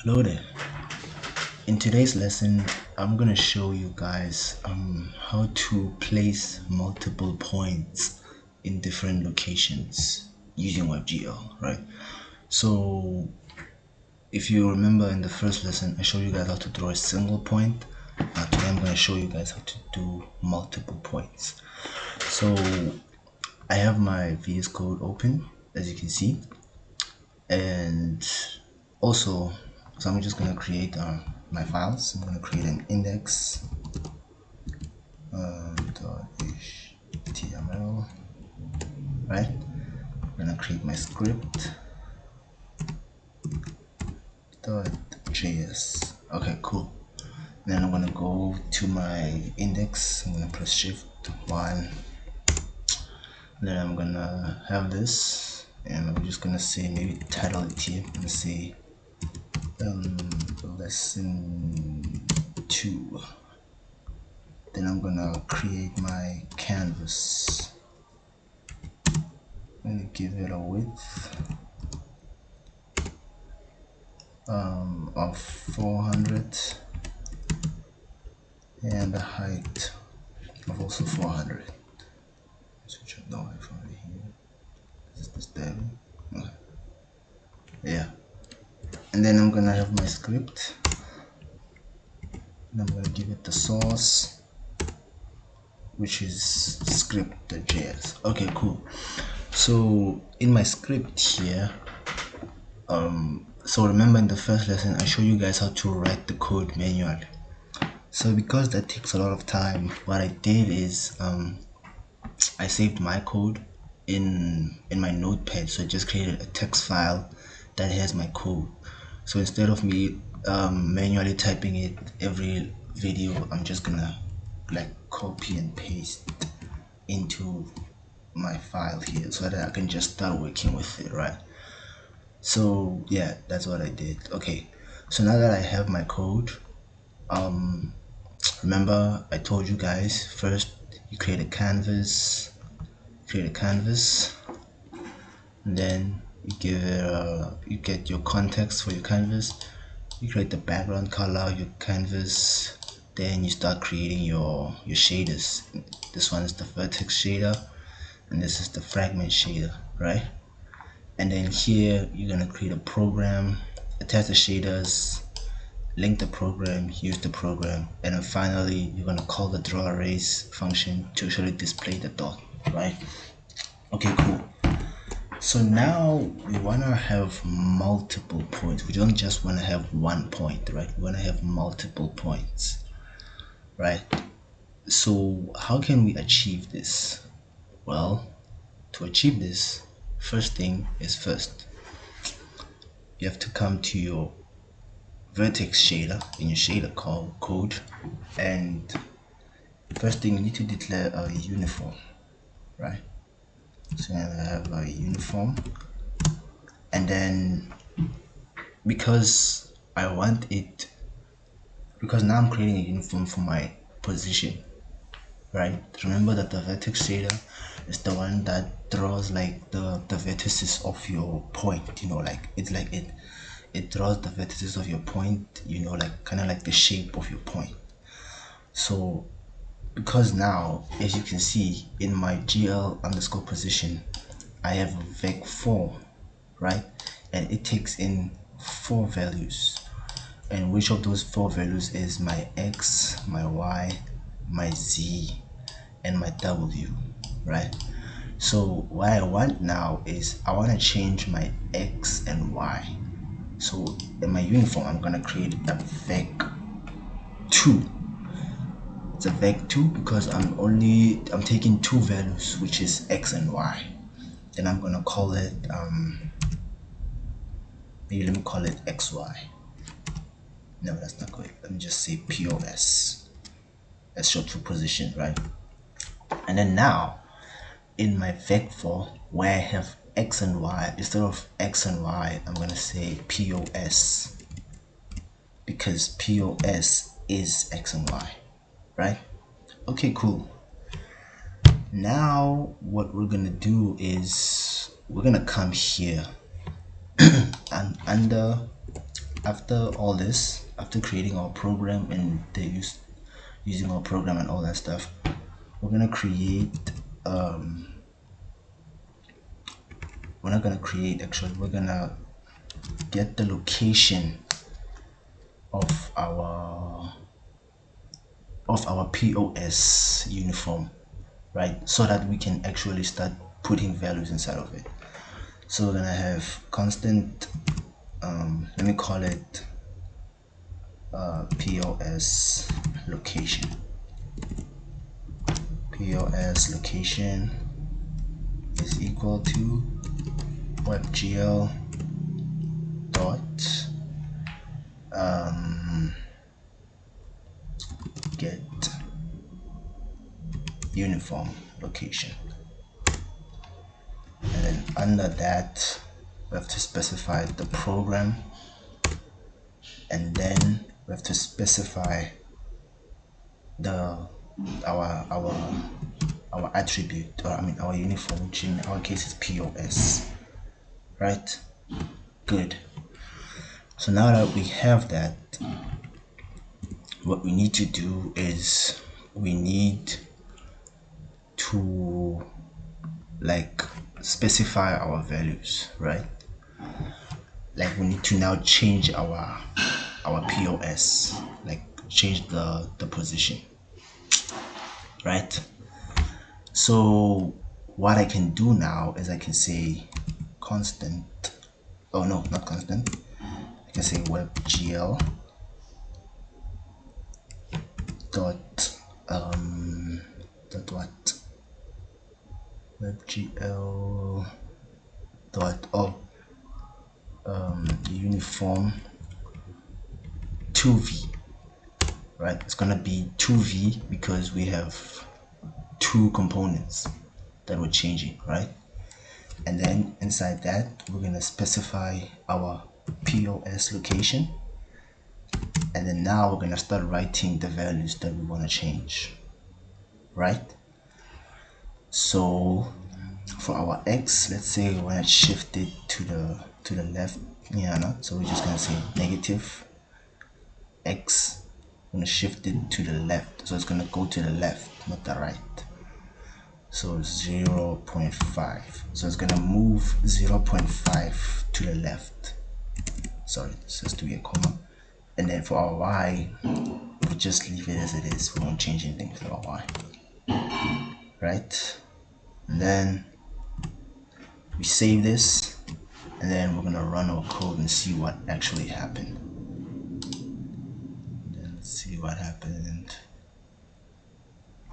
Hello there. In today's lesson, I'm gonna show you guys how to place multiple points in different locations using WebGL, right? So if you remember in the first lesson, I showed you guys how to draw a single point. Today I'm gonna show you guys how to do multiple points. So I have my VS Code open, as you can see, and also so I'm just gonna create my files. I'm gonna create an index .html, right? I'm gonna create my script .js. Okay, cool. Then I'm gonna go to my index. I'm gonna press shift 1. Then I'm gonna have this, and I'm just gonna say, maybe title it here. I'm gonna say lesson 2. Then I'm gonna create my canvas. I'm gonna give it a width of 400 and a height of also 400. Switch up the Wi-Fi here. Is this disturbing? Okay. Yeah. And then I'm gonna have my script, and I'm gonna give it the source, which is script.js. Okay, cool. So in my script here, so remember in the first lesson I showed you guys how to write the code manually. So because that takes a lot of time, what I did is I saved my code in my notepad. So I just created a text file that has my code. So instead of me manually typing it every video, I'm just gonna like copy and paste into my file here so that I can just start working with it, right? So yeah, that's what I did. Okay, so now that I have my code, remember I told you guys first you create a canvas, and then you give it you get your context for your canvas, you create the background color, your canvas, then you start creating your shaders. This one is the vertex shader, and this is the fragment shader, right? And then here you're gonna create a program, attach the shaders, link the program, use the program, and then finally you're gonna call the draw arrays function to actually display the dot, right? Okay, cool. So now we wanna have multiple points. We don't just wanna have one point, right? We wanna have multiple points, right? So how can we achieve this? Well, to achieve this, first thing is first, you have to come to your vertex shader in your shader code, and first thing you need to declare a uniform, right? So I have a uniform, and then because now I'm creating a uniform for my position, right? Remember that the vertex shader is the one that draws like the vertices of your point, like it draws the vertices of your point, like kind of like the shape of your point. So because now, as you can see in my gl underscore position, I have a vec4, right? And it takes in 4 values, and which of those 4 values is my x, my y, my z, and my w, right? So what I want now is I want to change my x and y. So in my uniform I'm gonna create a vec2. It's a vec2 because I'm taking 2 values, which is x and y. Then I'm gonna call it maybe let me call it xy. No, that's not good. Let me just say pos, as short for position, right? And then now in my vec4, where I have x and y, instead of x and y I'm gonna say pos, because pos is x and y, right? Okay, cool. Now what we're gonna do is we're gonna come here and under after all this, after creating our program and using our program and all that stuff, we're gonna create we're not gonna create, actually we're gonna get the location of our POS uniform, right? So that we can actually start putting values inside of it. So we're gonna have constant, let me call it POS location. POS location is equal to WebGL dot get uniform location, and then under that we have to specify the program, and then we have to specify the our attribute, or I mean our uniform, which in our case is POS, right? Good. So now that we have that, what we need to do is we need to like specify our values, right? Like we need to now change our POS, like change the position, right? So what I can do now is I can say constant, oh no, not constant, I can say WebGL dot dot what, WebGL dot uniform 2v, right? It's gonna be 2v because we have two components that we're changing, right? And then inside that we're gonna specify our POS location, and then now we're gonna start writing the values that we want to change, right? So for our x, let's say we want to shift it to the left, yeah, no? So we're just gonna say negative x. I'm gonna shift it to the left, so it's gonna go to the left, not the right. So 0.5, so it's gonna move 0.5 to the left. Sorry, this has to be a comma. And then for our y, we just leave it as it is. We won't change anything for our y, right? And then we save this, and then we're gonna run our code and see what actually happened. Then let's see what happened.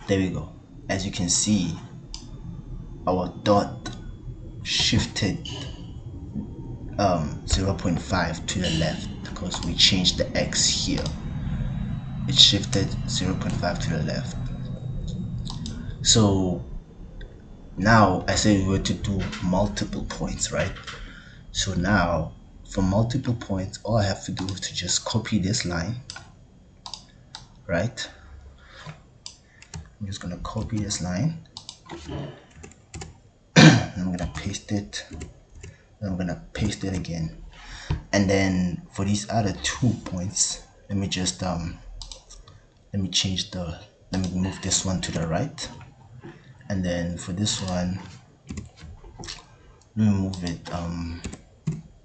There we go. As you can see, our dot shifted 0.5 to the left because we changed the x here. It shifted 0.5 to the left. So now I said we were to do multiple points, right? So now for multiple points, all I have to do is to just copy this line, right? I'm just gonna copy this line and I'm gonna paste it, and I'm gonna paste it again. And then for these other 2 points, let me just let me move this one to the right, and then for this one let me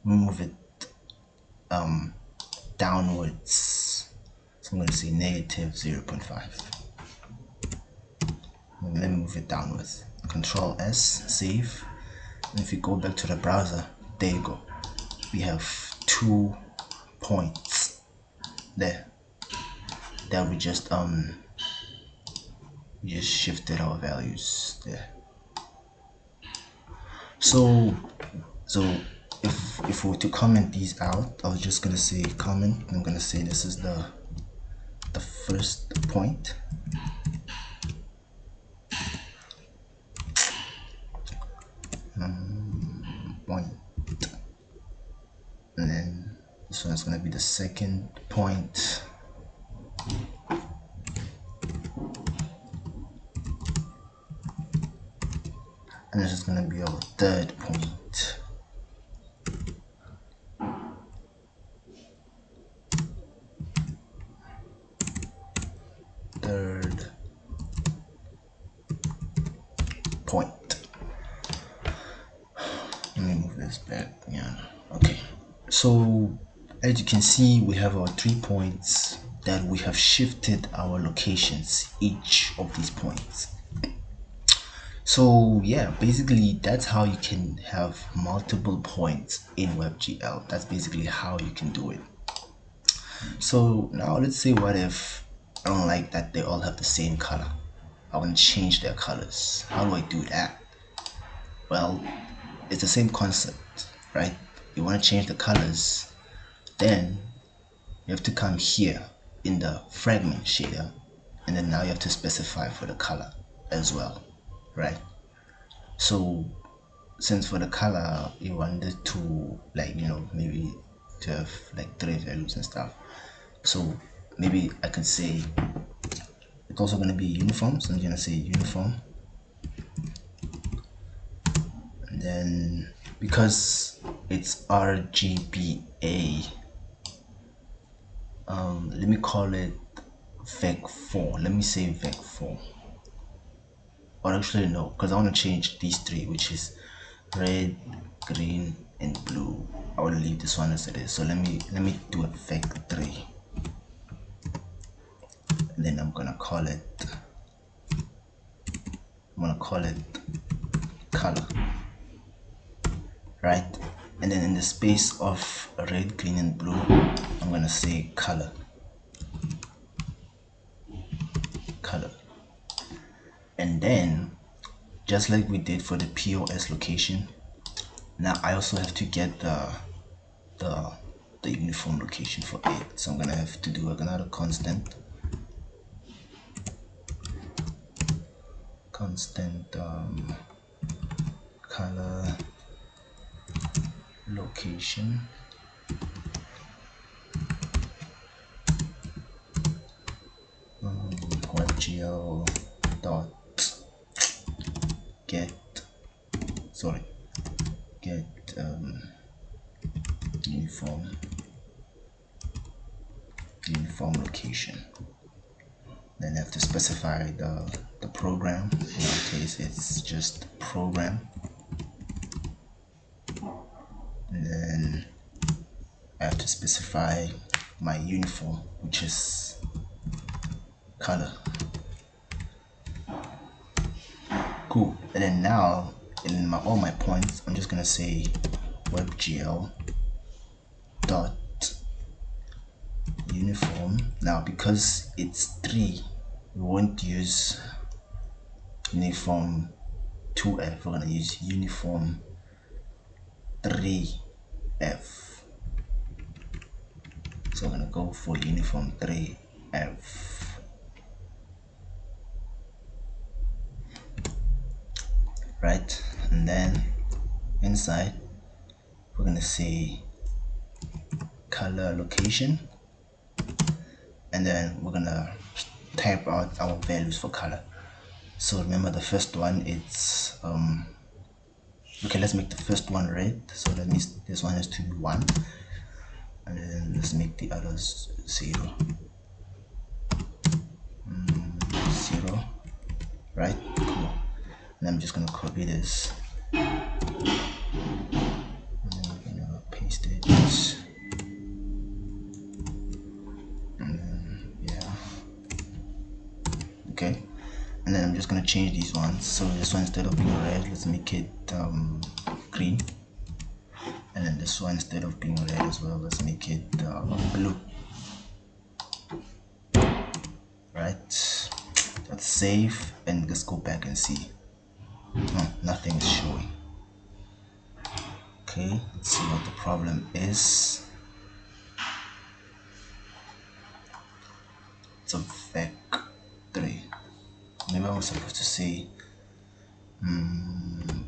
move it downwards. So I'm going to say negative 0.5. Let me move it downwards. Control S, save. And if you go back to the browser, there you go. We have 2 points there that we just shifted our values there. So if we were to comment these out, I was just gonna say comment. I'm gonna say this is the first point. Point, and then this one is gonna be the second point. And this is gonna be our third point. third point. Let me move this back. Yeah, okay. So as you can see, we have our 3 points that we have shifted our locations, each of these points. So yeah, basically that's how you can have multiple points in WebGL. That's basically how you can do it. So now let's say, what if I don't like that they all have the same color? I want to change their colors. How do I do that? Well, it's the same concept, right? You want to change the colors, then you have to come here in the fragment shader, and then now you have to specify for the color as well, right? So since for the color you wanted to, like, maybe to have like 3 values and stuff, so maybe I could say it's also going to be uniform. So I'm going to say uniform, and then because it's RGBA, let me call it vec4. Let me say vec4, or actually no, because I want to change these 3, which is red, green, and blue. I will leave this one as it is. So let me do a vec3, and then I'm gonna call it color, right? And then in the space of red, green, and blue, I'm gonna say color. And then just like we did for the POS location, now I also have to get the uniform location for it. So I'm gonna have to do another constant color location, WebGL dot get uniform location. Then I have to specify the program. In our case, it's just program, and then I have to specify my uniform, which is color. Cool. And then now in all my points, I'm just gonna say WebGL dot uniform. Now because it's 3, we won't use uniform 2f. We're gonna use uniform 3f. So I'm gonna go for uniform 3f. Right, and then inside we're gonna say color location, and then we're gonna type out our values for color. So remember, the first one, it's okay, let's make the first one red, so that means this one has to be 1, and then let's make the others 0. 0, right? Cool. And I'm just gonna copy this, and then I'm gonna paste it, and then yeah, okay. And then I'm just gonna change these ones. So this one, instead of being red, let's make it green, and then this one, instead of being red as well, let's make it blue. Right, let's save and let's go back and see. Nothing is showing. Okay, let's see what the problem is. It's a vec3. Maybe I was supposed to say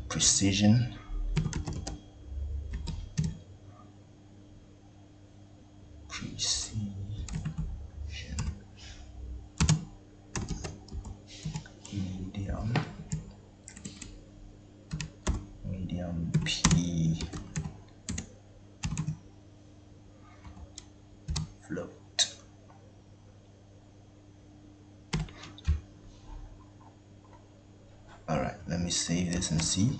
precision. Medium P float. me save this and see.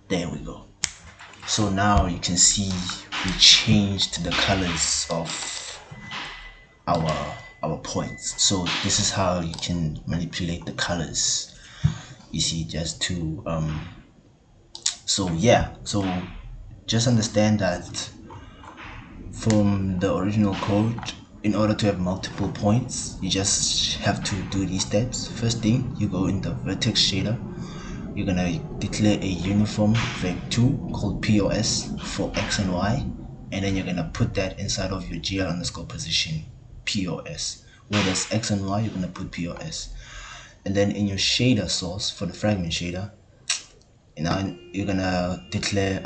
There we go. So now you can see we changed the colors of our points. So this is how you can manipulate the colors, you see, just to so yeah, so just understand that from the original code, in order to have multiple points, you just have to do these steps. First thing, you go in the vertex shader, you're gonna declare a uniform vec2 called POS for X and Y, and then you're gonna put that inside of your GL underscore position POS. Where there's X and Y, you're gonna put POS. And then in your shader source for the fragment shader, now you're gonna declare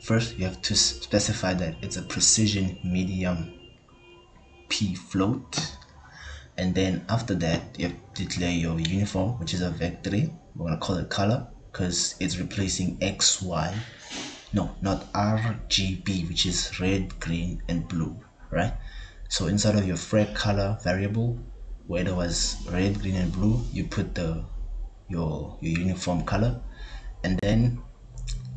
first you have to specify that it's a precision medium P float, and then after that you have to declare your uniform, which is a vec3. We're gonna call it color because it's replacing XY, no, not RGB, which is red, green, and blue, right? So inside of your frag color variable, where there was red, green, and blue, you put your uniform color, and then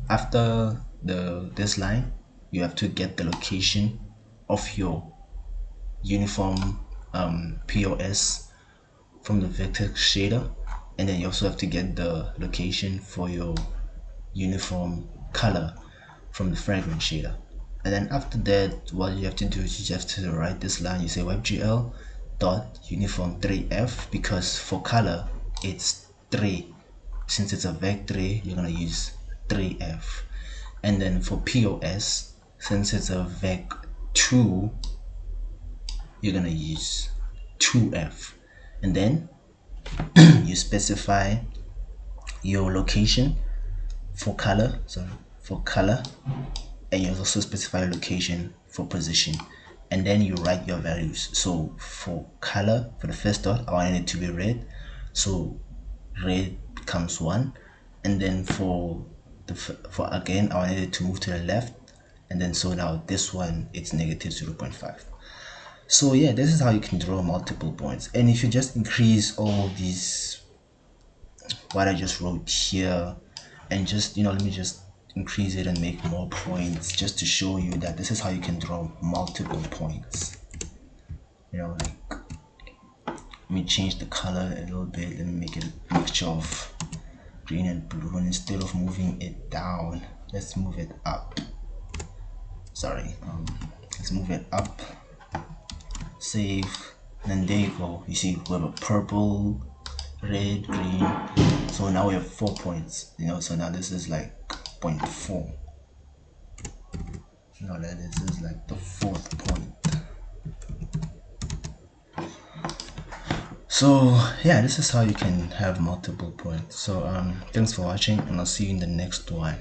after this line, you have to get the location of your uniform POS from the vertex shader, and then you also have to get the location for your uniform color from the fragment shader. And then after that, what you have to do is you just have to write this line. You say WebGL dot uniform 3f, because for color it's 3. Since it's a vec3, you're gonna use 3f. And then for POS, since it's a vec2, you're gonna use 2f. And then you specify your location for color, and you also specify a location for position, and then you write your values. So for color, for the first dot, I wanted it to be red, so red becomes 1, and then for again, I wanted it to move to the left, and then so now this one, it's negative 0.5. So yeah, this is how you can draw multiple points. And if you just increase all these, what I just wrote here, and just, let me just increase it and make more points, just to show you that this is how you can draw multiple points. Like, let me change the color a little bit. Let me make it a mixture of green and blue, and instead of moving it down, let's move it up. Sorry, let's move it up. Save, and then there you go. You see we have a purple, red, green. So now we have 4 points, so now this is like 0.4. Now that this is like the 4th point. So yeah, this is how you can have multiple points. So thanks for watching, and I'll see you in the next one.